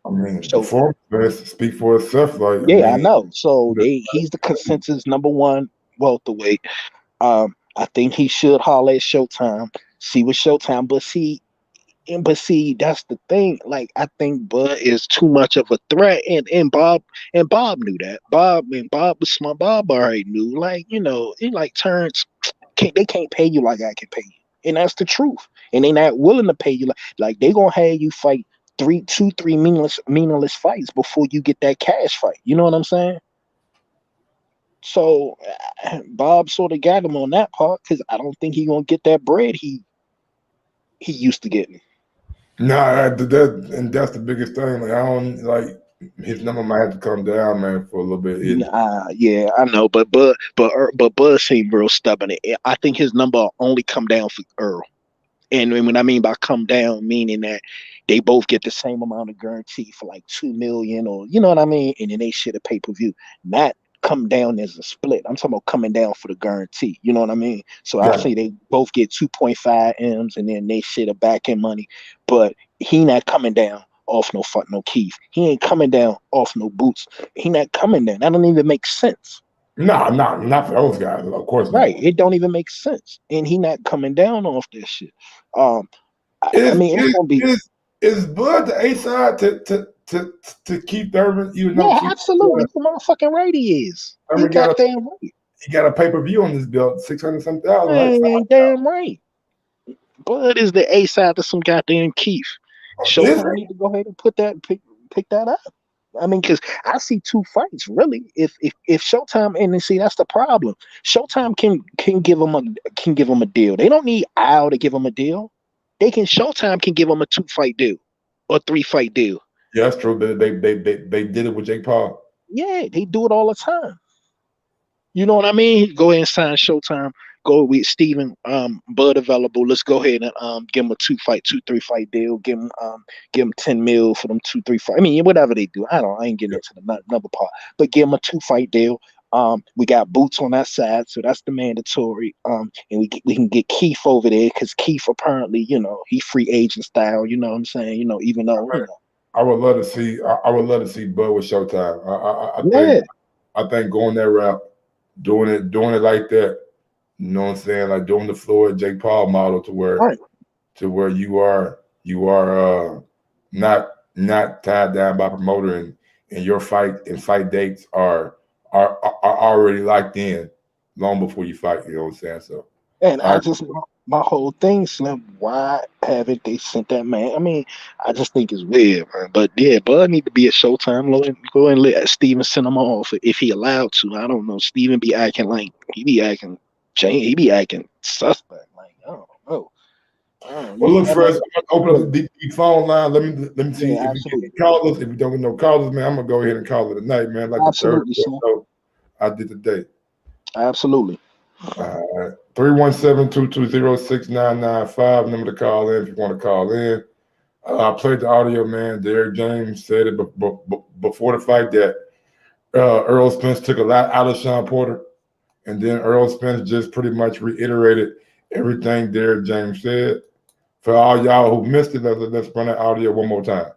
I mean, So performance speak for itself. Like, yeah, I know. So he's the consensus number one welterweight. I think he should holler at Showtime, see what Showtime, but see, that's the thing. Like, I think Bud is too much of a threat, and Bob knew that. Bob was smart. Bob already knew. Like, he like Terrence. They can't pay you like I can pay you, and that's the truth. And they not willing to pay you like they gonna have you fight three meaningless fights before you get that cash fight. You know what I'm saying? So Bob sort of got him on that part because I don't think he gonna get that bread he used to getting. nah, and that's the biggest thing. Like, I don't like his number might have to come down, man, for a little bit. Yeah, I know, but Bud seemed real stubborn. I think his number only come down for Earl. And when I mean by come down, meaning that they both get the same amount of guarantee for like 2 million, or you know what I mean, and then they shit a pay-per-view. Not come down as a split. I'm talking about coming down for the guarantee. You know what I mean? So I say they both get 2.5 M's and then they shit a back end money. But he not coming down off no Keith. He ain't coming down off no Boots. He not coming down. That don't even make sense. Not for those guys, of course not. Right. It don't even make sense. And he not coming down off this shit. I mean, it's gonna be is Bud the A side to Keith Thurman? Absolutely. The motherfucking right he is. He got damn right. He got a pay-per-view on this belt, 600-some thousand. Right? Damn right. Bud is the A side to some goddamn Keith. Showtime need to go ahead and pick that up. I mean, because I see two fights really. If Showtime, and see that's the problem. Showtime can give them a deal. They don't need Al to give them a deal. Showtime can give them a 2-fight deal or 3-fight deal. Yeah, that's true. They did it with Jake Paul. Yeah, they do it all the time. You know what I mean? Go ahead and sign Showtime. Go with Steven, Bud available. Let's go ahead and give him a 2-3 fight deal. Give him 10 mil for them 2-3 fight. I mean, whatever they do. I ain't getting into the another part. But give him a 2-fight deal. We got Boots on that side, so that's the mandatory. And we can get Keith over there because Keith apparently, he free agent style. You know what I'm saying? Even though I would love to see. I would love to see Bud with Showtime. I think going that route, doing it like that. You know what I'm saying? Like doing the Floyd Jake Paul model to where you are not tied down by promoter and your fight dates are already locked in long before you fight. You know what I'm saying? So and I my whole thing, Slim. Why haven't they sent that man? I mean, I just think it's weird, man. But yeah, Bud need to be at Showtime. Go and let Steven send him off if he allowed to. I don't know. Steven be acting like he be acting suspect. Like I don't know. I don't know. Well, You look, act like first, I'm gonna open up the phone line. Let me see yeah, if we get absolutely, any callers. If we don't get no callers, man, I'm gonna go ahead and call it a night, man. Like the third absolutely, Slim. show I did today. Absolutely. 317-220-6995. Number to call in if you want to call in. I played the audio, man. Derek James said it before the fight that Errol Spence took a lot out of Shawn Porter, and then Errol Spence just pretty much reiterated everything Derek James said. For all y'all who missed it, let's run that audio one more time.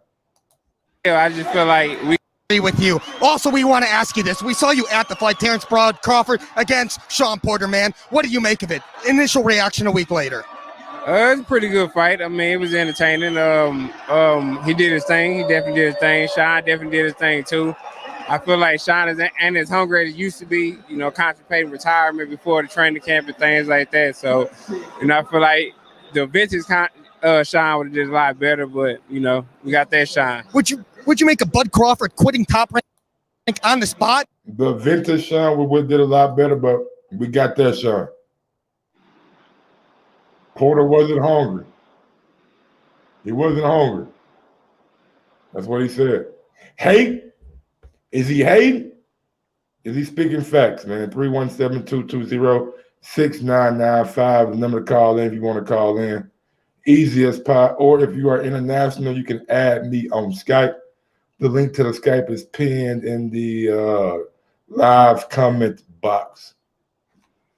Yeah, I just feel like we Agree with you. Also, we want to ask you this. We saw you at the fight, Terrence Crawford against Shawn Porter, man. What do you make of it? Initial reaction a week later. It's a pretty good fight. I mean, it was entertaining. He did his thing. He definitely did his thing. Shawn definitely did his thing too. I feel like Shawn is ain't as hungry as he used to be. You know, contemplating retirement before the training camp and things like that. So, you know, I feel like the vintage Shawn would have did a lot better. But you know, we got that Shawn. Would you make a Bud Crawford quitting Top Rank on the spot? The vintage Shawn we did a lot better, but we got that Shawn. Porter wasn't hungry. He wasn't hungry. That's what he said. Hate? Is he hating? Is he speaking facts, man? 317-220-6995. The number to call in if you want to call in. Easiest part. Or if you are international, you can add me on Skype. The link to the Skype is pinned in the live comment box.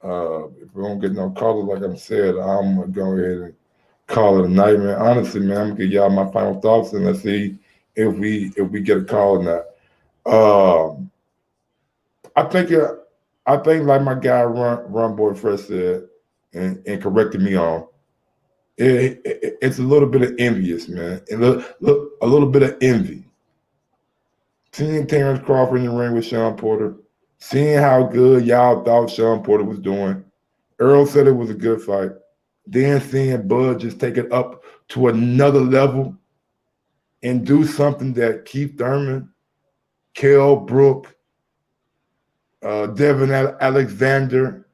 If we don't get no callers, like I said, I'm going to go ahead and call it a night, man. Honestly, man, I'm going to give y'all my final thoughts, and let's see if we get a call or not. I think like my guy Run Boy Fresh said and corrected me on, it's a little bit of envious, man. And look, a little bit of envy. Seeing Terrence Crawford in the ring with Shawn Porter, seeing how good y'all thought Shawn Porter was doing. Errol said it was a good fight. Then seeing Bud just take it up to another level and do something that Keith Thurman, Kell Brook, Devin Alexander,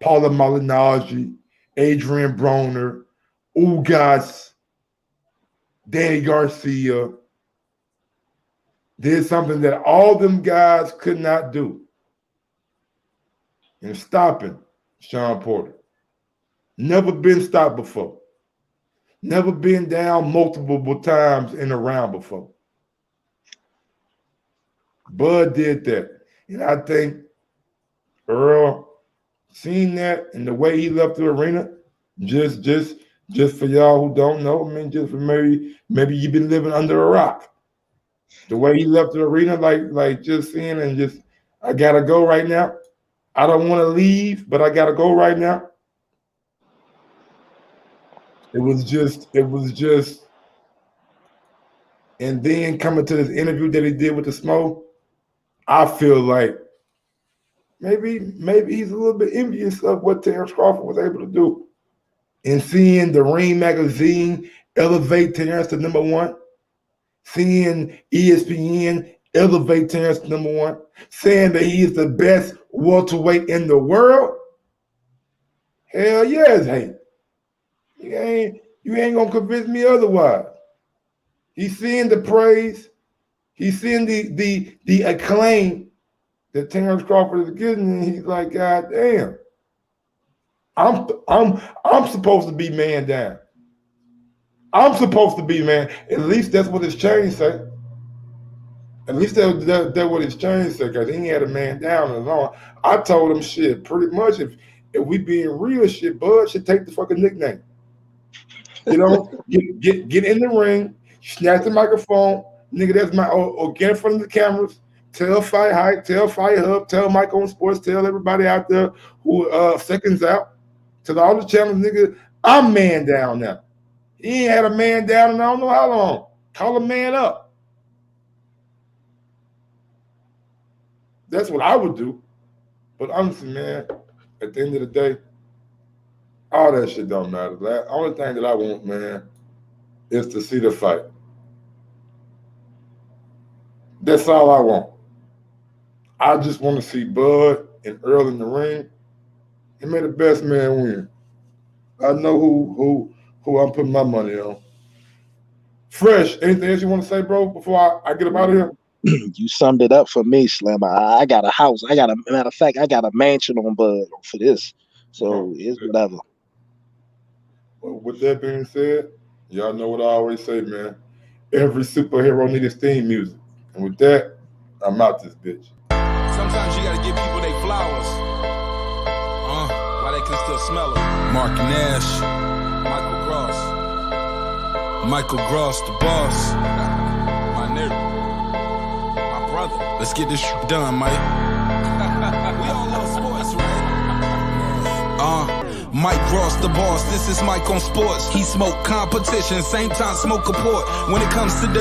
Paula Malignaggi, Adrian Broner, Ugas, Danny Garcia did something that all them guys could not do in stopping Shawn Porter. Never been stopped before. Never been down multiple times in a round before. Bud did that. And I think Earl seen that and the way he left the arena, just for y'all who don't know, I mean, just for maybe you've been living under a rock. The way he left the arena, like just seeing and just, I gotta go right now. I don't want to leave, but I gotta go right now. It was just, and then coming to this interview that he did with the Smoke, I feel like maybe he's a little bit envious of what Terrence Crawford was able to do. And seeing the Ring magazine elevate Terrence to number one, seeing ESPN elevate Terrence to number one, saying that he is the best welterweight in the world, hell yeah, it's hate. You ain't gonna convince me otherwise. He's seeing the praise, he's seeing the acclaim that Terrence Crawford is getting, and he's like, God damn, I'm supposed to be man down. I'm supposed to be man. At least that's what his chain say. At least that's what his chain said, because he had a man down and all. I told him shit, pretty much if we being real shit, Bud should take the fucking nickname. You know, get in the ring, snatch the microphone, nigga, that's my, or get in front of the cameras, tell Fight Hype, tell Fight Hub, tell Mike on Sports, tell everybody out there who seconds out, tell all the channels, nigga, I'm man down now. He ain't had a man down in I don't know how long. Call a man up. That's what I would do. But honestly, man, at the end of the day, All that shit don't matter. The only thing that I want, man, is to see the fight. That's all I want. I just want to see Bud and Earl in the ring, and may the best man win. I know who I'm putting my money on. Fresh, anything else you want to say, bro, before I get up out of here? You summed it up for me, Slim. I got a house. Matter of fact, I got a mansion on Bud for this. So it's whatever. Well, with that being said, y'all know what I always say, man. Every superhero needs theme music. And with that, I'm out this bitch. Sometimes you gotta give people their flowers. While they can still smell it. Mark Nash, Michael Gross, the boss. My nigga, my brother. Let's get this shit done, Mike. We all love sports, right? Mike Gross, the boss. This is Mike on sports. He smoke competition, same time smoke a port. When it comes to the